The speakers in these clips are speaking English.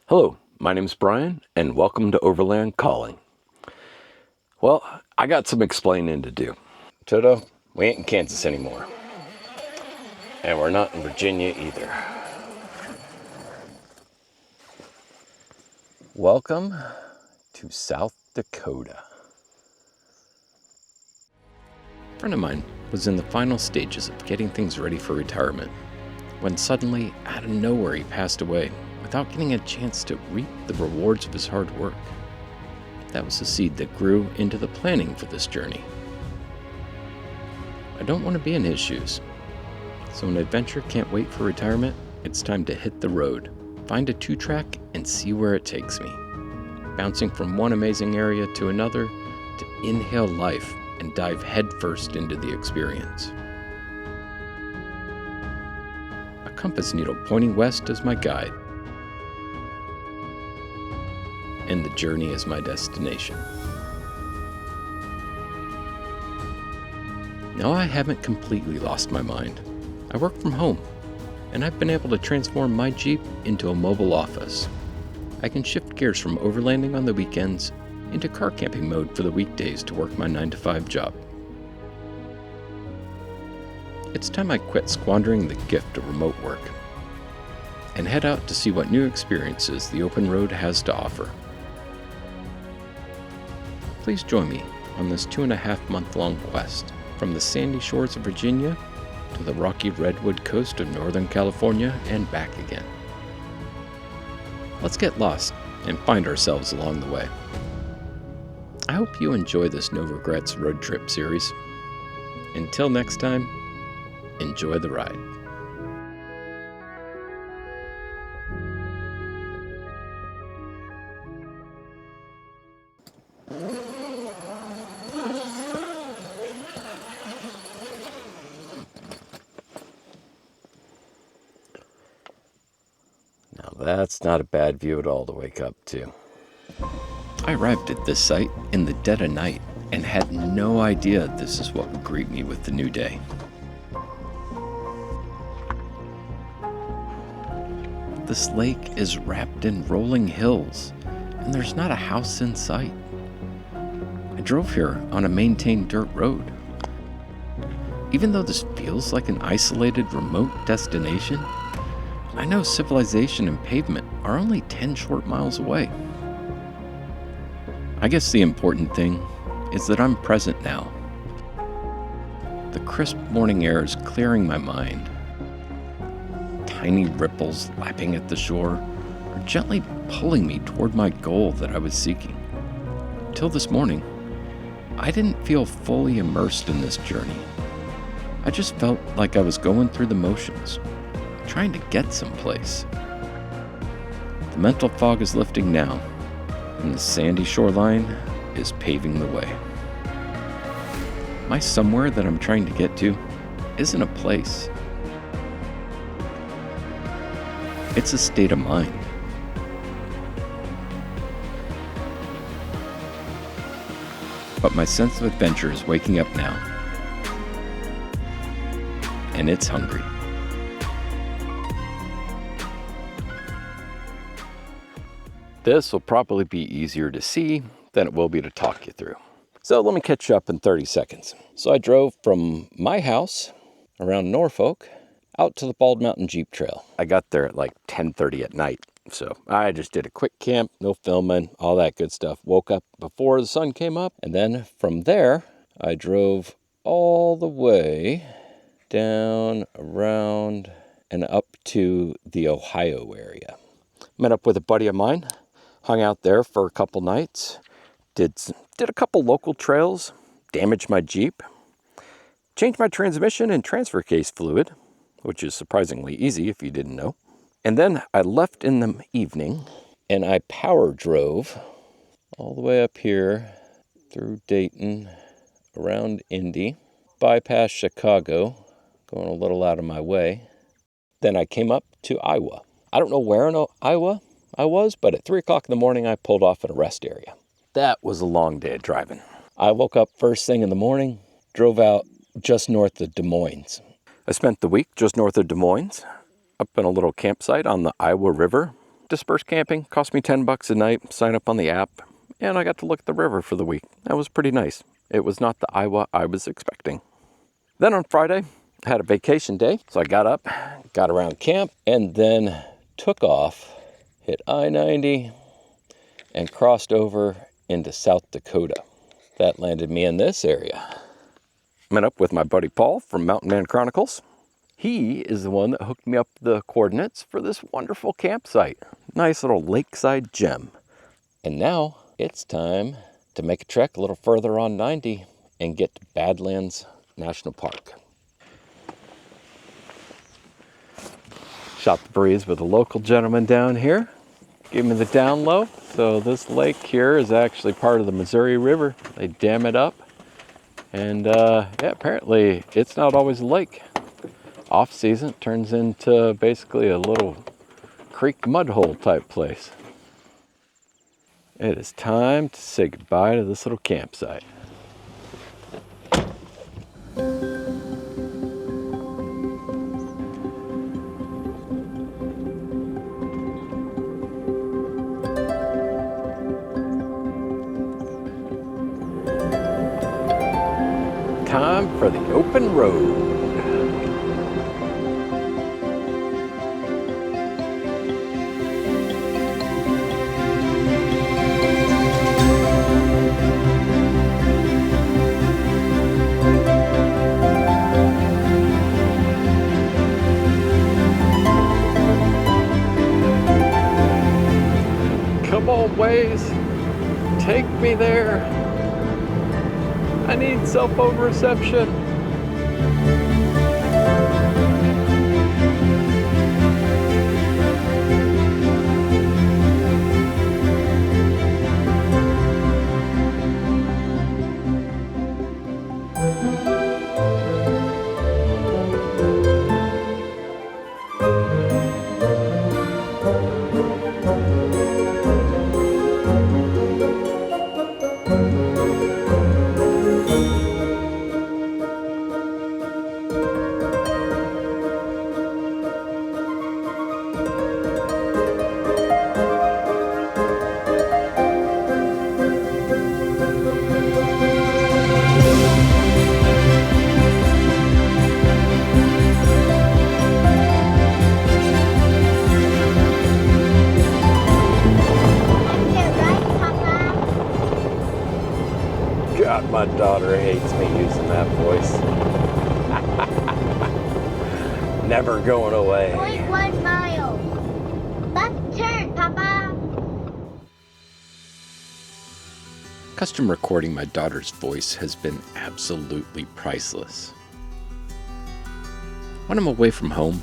Hello, my name's Brian, and welcome to Overland Calling. Well, I got some explaining to do. Toto, we ain't in Kansas anymore. And we're not in Virginia either. Welcome to South Dakota. A friend of mine was in the final stages of getting things ready for retirement when suddenly, out of nowhere, he passed away without getting a chance to reap the rewards of his hard work. That was the seed that grew into the planning for this journey. I don't want to be in his shoes. So when adventure can't wait for retirement, it's time to hit the road, find a 2-track, and see where it takes me. Bouncing from one amazing area to another to inhale life and dive headfirst into the experience. A compass needle pointing west is my guide, and the journey is my destination. Now I haven't completely lost my mind. I work from home, and I've been able to transform my Jeep into a mobile office. I can shift gears from overlanding on the weekends into car camping mode for the weekdays to work my 9-to-5 job. It's time I quit squandering the gift of remote work and head out to see what new experiences the open road has to offer. Please join me on this 2.5-month-long quest from the sandy shores of Virginia to the rocky redwood coast of Northern California and back again. Let's get lost and find ourselves along the way. I hope you enjoy this No Regrets Road Trip series. Until next time, enjoy the ride. Now that's not a bad view at all to wake up to. I arrived at this site in the dead of night and had no idea this is what would greet me with the new day. This lake is wrapped in rolling hills, and there's not a house in sight. I drove here on a maintained dirt road. Even though this feels like an isolated, remote destination, I know civilization and pavement are only 10 short miles away. I guess the important thing is that I'm present now. The crisp morning air is clearing my mind. Tiny ripples lapping at the shore are gently pulling me toward my goal that I was seeking. Till this morning, I didn't feel fully immersed in this journey. I just felt like I was going through the motions, trying to get someplace. The mental fog is lifting now, and the sandy shoreline is paving the way. My somewhere that I'm trying to get to isn't a place. It's a state of mind. But my sense of adventure is waking up now, and it's hungry. This will probably be easier to see than it will be to talk you through. So let me catch you up in 30 seconds. So I drove from my house around Norfolk out to the Bald Mountain Jeep Trail. I got there at like 10:30 at night. So I just did a quick camp, no filming, all that good stuff. Woke up before the sun came up. And then from there, I drove all the way down, around, and up to the Ohio area. Met up with a buddy of mine. Hung out there for a couple nights, did a couple local trails, damaged my Jeep, changed my transmission and transfer case fluid, which is surprisingly easy if you didn't know. And then I left in the evening and I power drove all the way up here through Dayton, around Indy, bypassed Chicago, going a little out of my way. Then I came up to Iowa. I don't know where in Iowa I was, but at 3 o'clock in the morning, I pulled off at a rest area. That was a long day of driving. I woke up first thing in the morning, drove out just north of Des Moines. I spent the week just north of Des Moines, up in a little campsite on the Iowa River, Dispersed camping, cost me $10 a night, sign up on the app, and I got to look at the river for the week. That was pretty nice. It was not the Iowa I was expecting. Then on Friday, I had a vacation day, so I got up, got around camp, and then took off, hit I-90, and crossed over into South Dakota. That landed me in this area. Met up with my buddy Paul from Mountain Man Chronicles. He is the one that hooked me up the coordinates for this wonderful campsite. Nice little lakeside gem. And now it's time to make a trek a little further on 90 and get to Badlands National Park. Shot the breeze with a local gentleman down here. Gave me the down low. So this lake here is actually part of the Missouri River. They dam it up. And yeah, apparently it's not always a lake. Off season, it turns into basically a little creek mud hole type place. It is time to say goodbye to this little campsite. Time for the open road. Come on, Waze, take me there. I need cell phone reception. God, my daughter hates me using that voice. Never going away. 0.1 mile. Left turn, Papa. Custom recording my daughter's voice has been absolutely priceless. When I'm away from home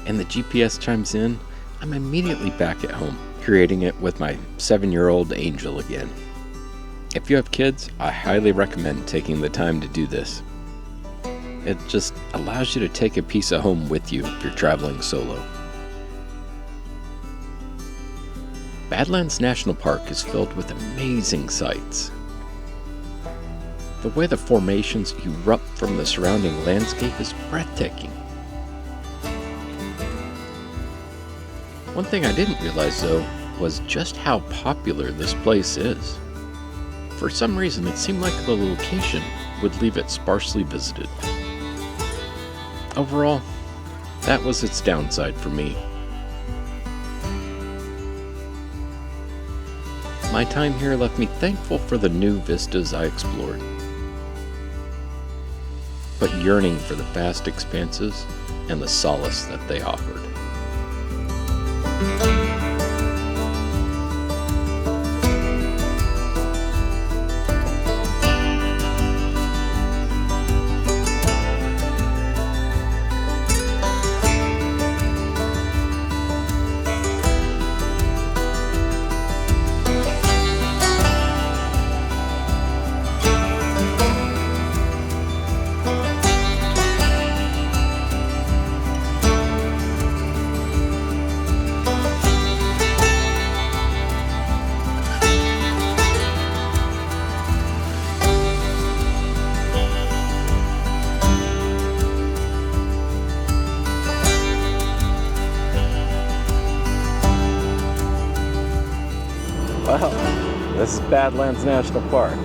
and the GPS chimes in, I'm immediately back at home, creating it with my 7-year-old Angel again. If you have kids, I highly recommend taking the time to do this. It just allows you to take a piece of home with you if you're traveling solo. Badlands National Park is filled with amazing sights. The way the formations erupt from the surrounding landscape is breathtaking. One thing I didn't realize though was just how popular this place is. For some reason, it seemed like the location would leave it sparsely visited. Overall, that was its downside for me. My time here left me thankful for the new vistas I explored, but yearning for the vast expanses and the solace that they offered. Well, this is Badlands National Park.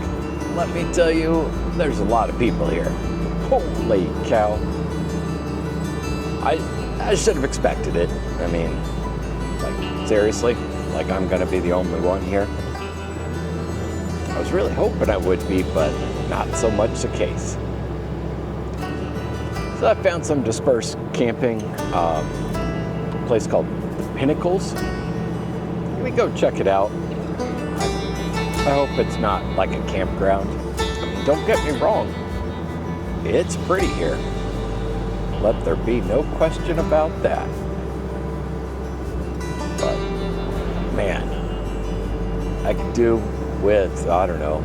Let me tell you, there's a lot of people here. Holy cow. I should have expected it. I mean, like, seriously? Like I'm gonna be the only one here? I was really hoping I would be, but not so much the case. So I found some dispersed camping, a place called Pinnacles. Let me go check it out. I hope it's not like a campground. I mean, don't get me wrong, it's pretty here. Let there be no question about that. But, man, I could do with, I don't know,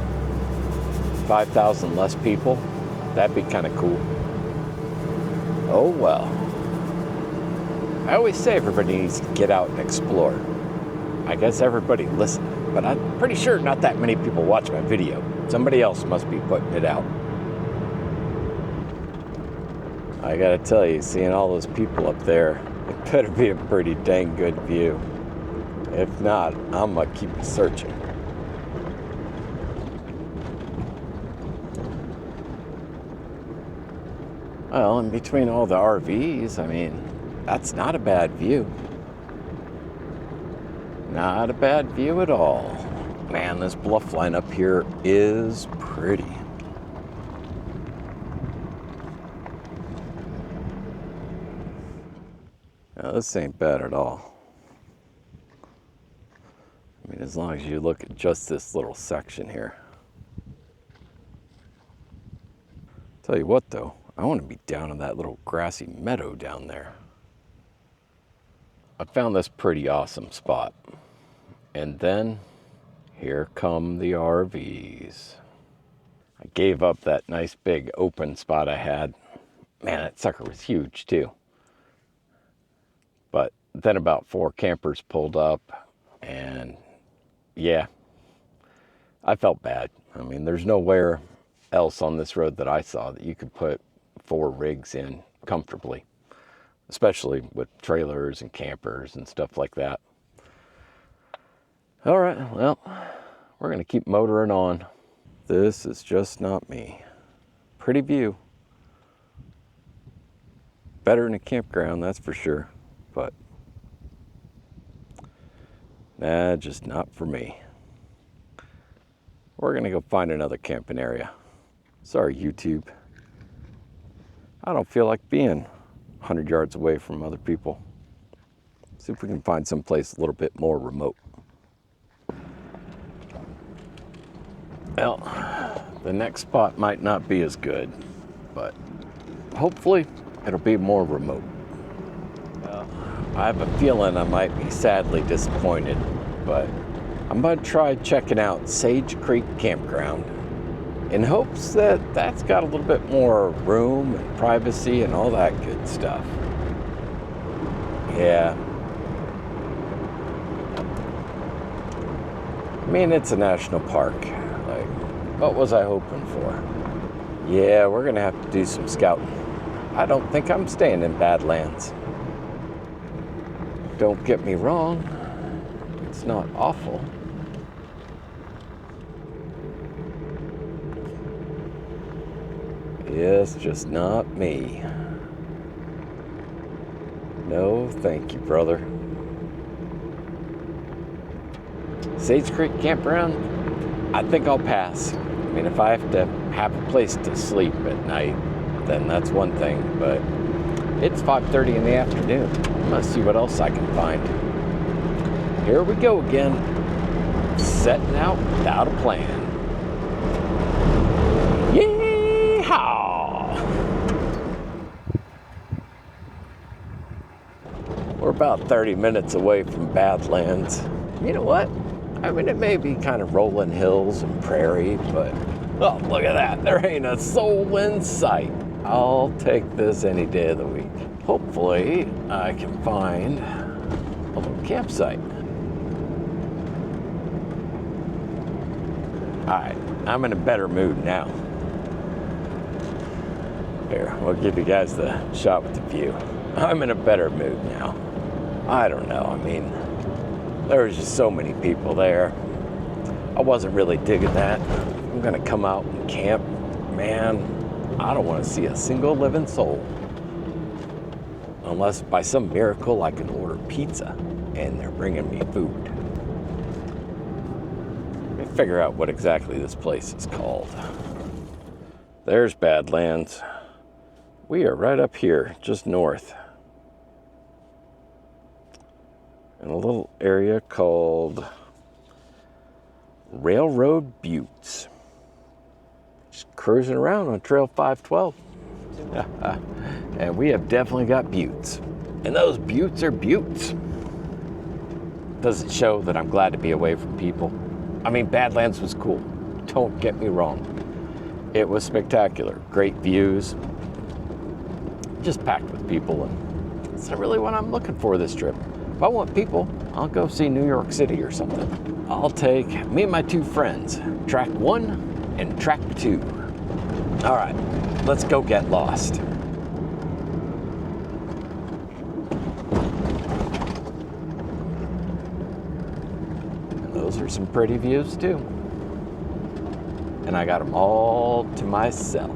5,000 less people. That'd be kind of cool. Oh well. I always say everybody needs to get out and explore. I guess everybody listens, but I'm pretty sure not that many people watch my video. Somebody else must be putting it out. I gotta tell you, seeing all those people up there, it better be a pretty dang good view. If not, I'm gonna keep searching. Well, in between all the RVs, I mean, that's not a bad view. Not a bad view at all. Man, this bluff line up here is pretty. Now, this ain't bad at all. I mean, as long as you look at just this little section here. Tell you what though, I want to be down in that little grassy meadow down there. I found this pretty awesome spot. And then, here come the RVs. I gave up that nice big open spot I had. Man, that sucker was huge too. But then about 4 campers pulled up, and yeah, I felt bad. I mean, there's nowhere else on this road that I saw that you could put 4 rigs in comfortably, especially with trailers and campers and stuff like that. All right, well, we're gonna keep motoring on. This is just not me. Pretty view. Better than a campground, that's for sure, but nah, just not for me. We're gonna go find another camping area. Sorry, YouTube. I don't feel like being 100 yards away from other people. See if we can find someplace a little bit more remote. Well, the next spot might not be as good, but hopefully it'll be more remote. I have a feeling I might be sadly disappointed, but I'm going to try checking out Sage Creek Campground in hopes that that's got a little bit more room and privacy and all that good stuff. Yeah. I mean, it's a national park. Like, what was I hoping for? Yeah, we're going to have to do some scouting. I don't think I'm staying in Badlands. Don't get me wrong, it's not awful. It's just not me. No, thank you, brother. Sage Creek Campground, I think I'll pass. I mean, if I have to have a place to sleep at night, then that's one thing, but it's 5:30 in the afternoon. I'm gonna see what else I can find. Here we go again, setting out without a plan. Yeehaw! We're about 30 minutes away from Badlands. You know what? I mean, it may be kind of rolling hills and prairie, but oh, look at that. There ain't a soul in sight. I'll take this any day of the week. Hopefully, I can find a little campsite. All right, I'm in a better mood now. Here, we'll give you guys the shot with the view. I'm in a better mood now. I don't know, I mean, there was just so many people there. I wasn't really digging that. I'm gonna come out and camp. Man, I don't want to see a single living soul. Unless by some miracle I can order pizza and they're bringing me food. Let me figure out what exactly this place is called. There's Badlands. We are right up here, just north. In a little area called Railroad Buttes. Just cruising around on Trail 512. And we have definitely got buttes. And those buttes are buttes. Does it show that I'm glad to be away from people? I mean, Badlands was cool. Don't get me wrong. It was spectacular. Great views. Just packed with people. And that's not really what I'm looking for this trip. If I want people, I'll go see New York City or something. I'll take me and my two friends, track 1 and track 2. All right, let's go get lost. And those are some pretty views too. And I got them all to myself.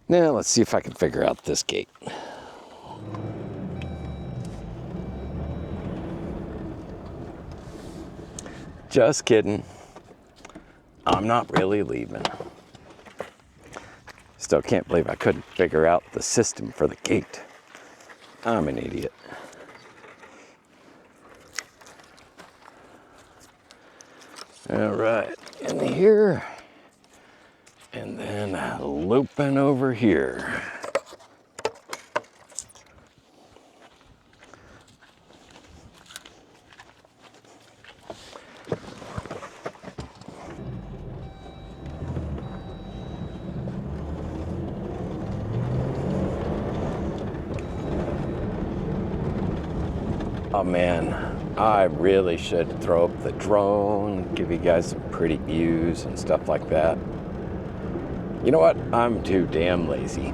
Now let's see if I can figure out this gate. Just kidding. I'm not really leaving. Still can't believe I couldn't figure out the system for the gate. I'm an idiot. All right, in here, and then looping over here. Oh man, I really should throw up the drone, give you guys some pretty views and stuff like that. You know what? I'm too damn lazy.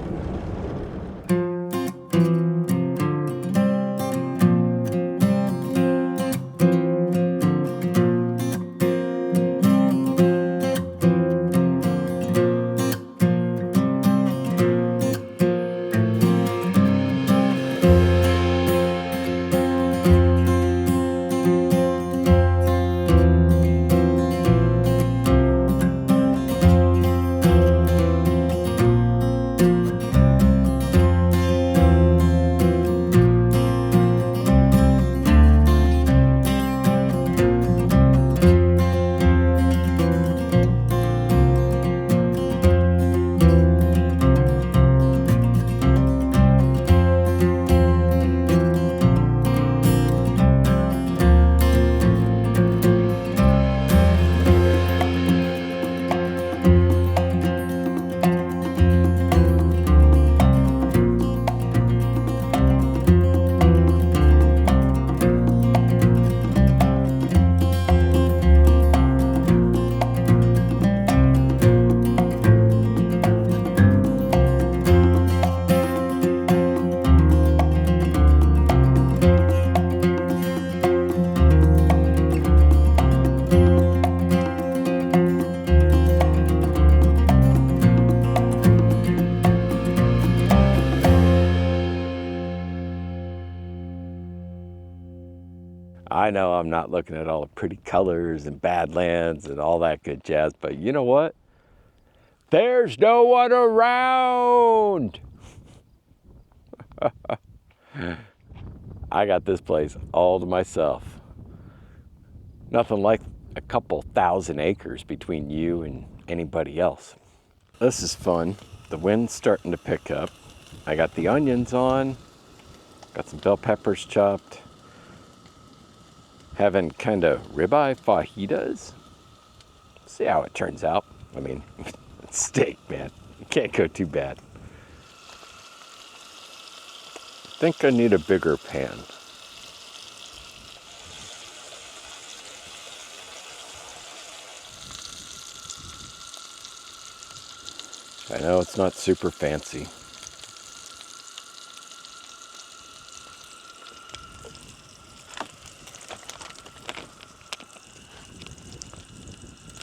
I know I'm not looking at all the pretty colors and Badlands and all that good jazz, but you know what? There's no one around. I got this place all to myself. Nothing like a couple thousand acres between you and anybody else. This is fun. The wind's starting to pick up. I got the onions on, got some bell peppers chopped. Having kind of ribeye fajitas. See how it turns out. I mean, it's steak, man. You can't go too bad. I think I need a bigger pan. I know it's not super fancy.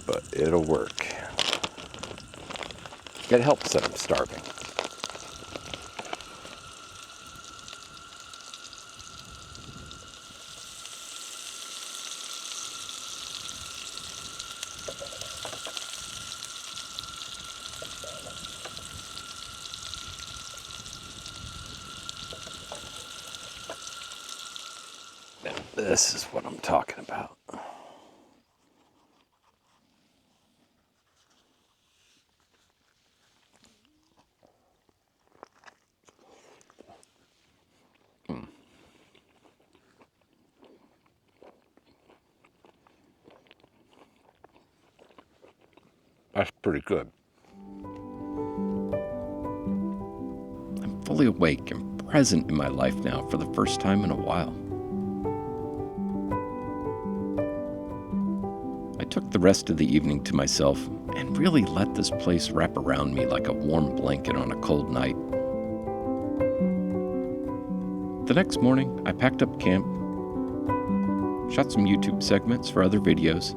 but it'll work. It helps that I'm starving. Now, this is what I'm talking about. That's pretty good. I'm fully awake and present in my life now for the first time in a while. I took the rest of the evening to myself and really let this place wrap around me like a warm blanket on a cold night. The next morning, I packed up camp, shot some YouTube segments for other videos,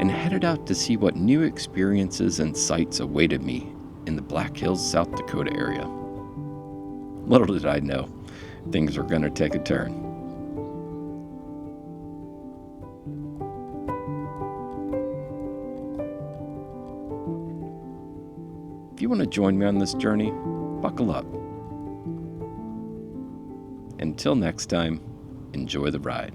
and headed out to see what new experiences and sights awaited me in the Black Hills, South Dakota area. Little did I know, things were going to take a turn. If you want to join me on this journey, buckle up. Until next time, enjoy the ride.